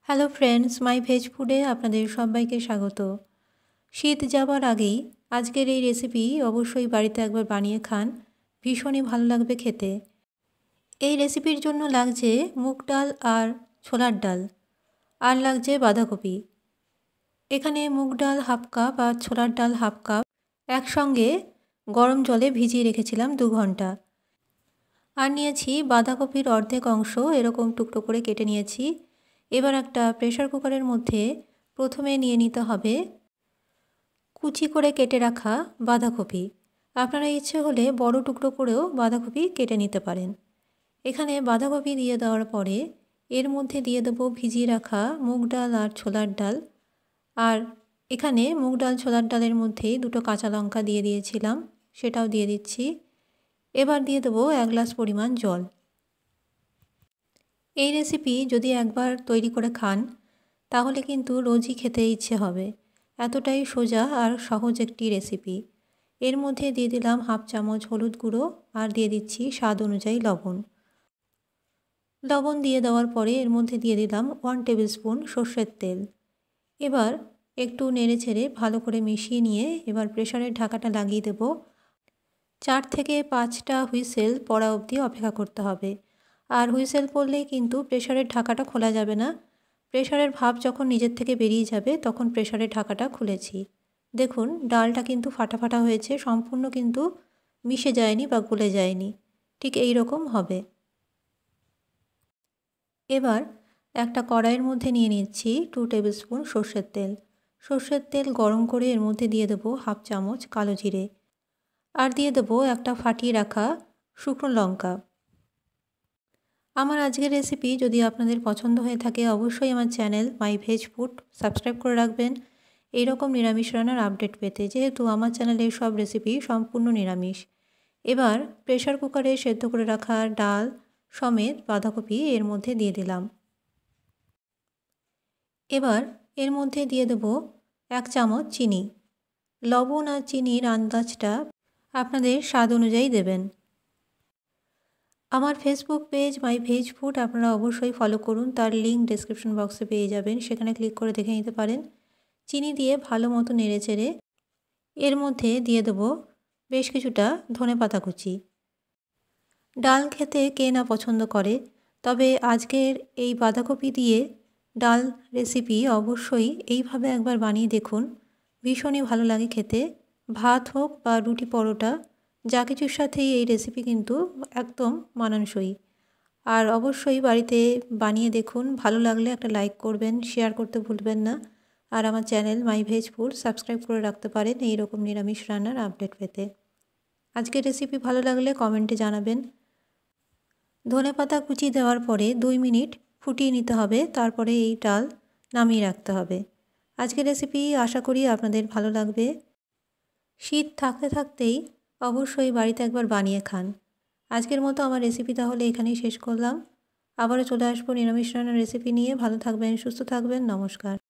Hello friends, মাই veg ফুডে আপনাদের সবাইকে স্বাগত। শীত যাবার আগেই আজকের এই রেসিপি অবশ্যই বাড়িতে একবার বানিয়ে খান, ভীষণই ভালো লাগবে খেতে। এই রেসিপির জন্য লাগছে মুগ ডাল আর ছোলার ডাল, আর লাগছে বাঁধাকপি। এখানে মুগ ডাল হাফ কাপ আর ছোলার ডাল হাফ কাপ একসঙ্গে গরম জলে ভিজিয়ে রেখেছিলাম 2 ঘন্টা। আর নিয়েছি বাঁধাকপির অর্ধেক অংশ এরকম টুকরো করে কেটে নিয়েছি। এবার একটা প্রেসার কুকারের মধ্যে প্রথমে নিয়ে নিতে হবে কুচি করে কেটে রাখা বাঁধাকপি। আপনারা ইচ্ছে হলে বড় টুকরো করেও বাঁধাকপি কেটে নিতে পারেন। এখানে বাঁধাকপি দিয়ে দেওয়ার পরে এর মধ্যে দিয়ে দেবো ভিজিয়ে রাখা মুগ ডাল আর ছোলার ডাল। আর এখানে মুগ ডাল ছোলার ডালের মধ্যেই 2টো কাঁচা লঙ্কা দিয়ে দিয়েছিলাম, সেটাও দিয়ে দিচ্ছি। এবার দিয়ে দেবো 1 গ্লাস পরিমাণ জল। এই রেসিপি যদি একবার তৈরি করে খান তাহলে কিন্তু রোজই খেতে ইচ্ছে হবে, এতটাই সোজা আর সহজ একটি রেসিপি। এর মধ্যে দিয়ে দিলাম হাফ চামচ হলুদ গুঁড়ো আর দিয়ে দিচ্ছি স্বাদ অনুযায়ী লবণ। লবণ দিয়ে দেওয়ার পরে এর মধ্যে দিয়ে দিলাম 1 টেবিল স্পুন সর্ষের তেল। এবার একটু নেড়ে ছেড়ে ভালো করে মিশিয়ে নিয়ে এবার প্রেসারের ঢাকাটা লাগিয়ে দেব। 4 থেকে 5টা হুইসেল পড়া অবধি অপেক্ষা করতে হবে। আর হুইসেল পড়লেই কিন্তু প্রেসারের ঢাকাটা খোলা যাবে না। প্রেসারের ভাপ যখন নিজের থেকে বেরিয়ে যাবে তখন প্রেসারের ঢাকাটা খুলেছি। দেখুন ডালটা কিন্তু ফাটা ফাটা হয়েছে, সম্পূর্ণ কিন্তু মিশে যায়নি বা গলে যায়নি, ঠিক এই রকম হবে। এবার একটা কড়াইয়ের মধ্যে নিয়ে নিচ্ছি 2 টেবিল স্পুন সর্ষের তেল। সর্ষের তেল গরম করে এর মধ্যে দিয়ে দেবো হাফ চামচ কালো জিরে, আর দিয়ে দেবো একটা ফাটিয়ে রাখা শুকনো লঙ্কা। আমার আজকের রেসিপি যদি আপনাদের পছন্দ হয়ে থাকে অবশ্যই আমার channel my veg food subscribe করে রাখবেন এইরকম নিরামিষ রান্নার আপডেট পেতে, যেহেতু আমার চ্যানেলের সব রেসিপি সম্পূর্ণ নিরামিষ। এবার প্রেসার কুকারে সেদ্ধ করে রাখা ডাল সমেত বাঁধাকপি এর মধ্যে দিয়ে দিলাম। এবার এর মধ্যে দিয়ে দেব 1 চামচ চিনি। লবণ আর চিনির আন্দাজটা আপনাদের স্বাদ অনুযায়ী দেবেন। আমার ফেসবুক পেজ মাই ভেজ ফুড আপনারা অবশ্যই ফলো করুন, তার লিঙ্ক ডেসক্রিপশন বক্সে পেয়ে যাবেন, সেখানে ক্লিক করে দেখে নিতে পারেন। চিনি দিয়ে ভালো মতো নেড়ে চেড়ে এর মধ্যে দিয়ে দেবো বেশ কিছুটা ধনেপাতা কুচি। ডাল খেতে কে না পছন্দ করে, তবে আজকের এই বাঁধাকপি দিয়ে ডাল রেসিপি অবশ্যই এইভাবে একবার বানিয়ে দেখুন, ভীষণই ভালো লাগে খেতে। ভাত হোক বা রুটি পরোটা যা কিছুর সাথেই এই রেসিপি কিন্তু একদম মানানসই। আর অবশ্যই বাড়িতে বানিয়ে দেখুন, ভালো লাগলে একটা লাইক করবেন, শেয়ার করতে ভুলবেন না। আর আমার channel my veg food subscribe করে রাখতে পারেন এই রকম নিরামিষ রান্নার আপডেট পেতে। আজকের রেসিপি ভালো লাগলে কমেন্টে জানাবেন। ধনেপাতা কুচি দেওয়ার পরে 2 মিনিট ফুটিয়ে নিতে হবে, তারপরে এই ডাল নামিয়ে রাখতে হবে। আজকের রেসিপি আশা করি আপনাদের ভালো লাগবে। শীত থাকতে থাকতেই অবশ্যই বাড়িতে একবার বানিয়ে খান। আজকের মতো আমার রেসিপি তাহলে এখানেই শেষ করলাম। আবারও চলে আসবো নিরামিষ রান্নার রেসিপি নিয়ে। ভালো থাকবেন, সুস্থ থাকবেন, নমস্কার।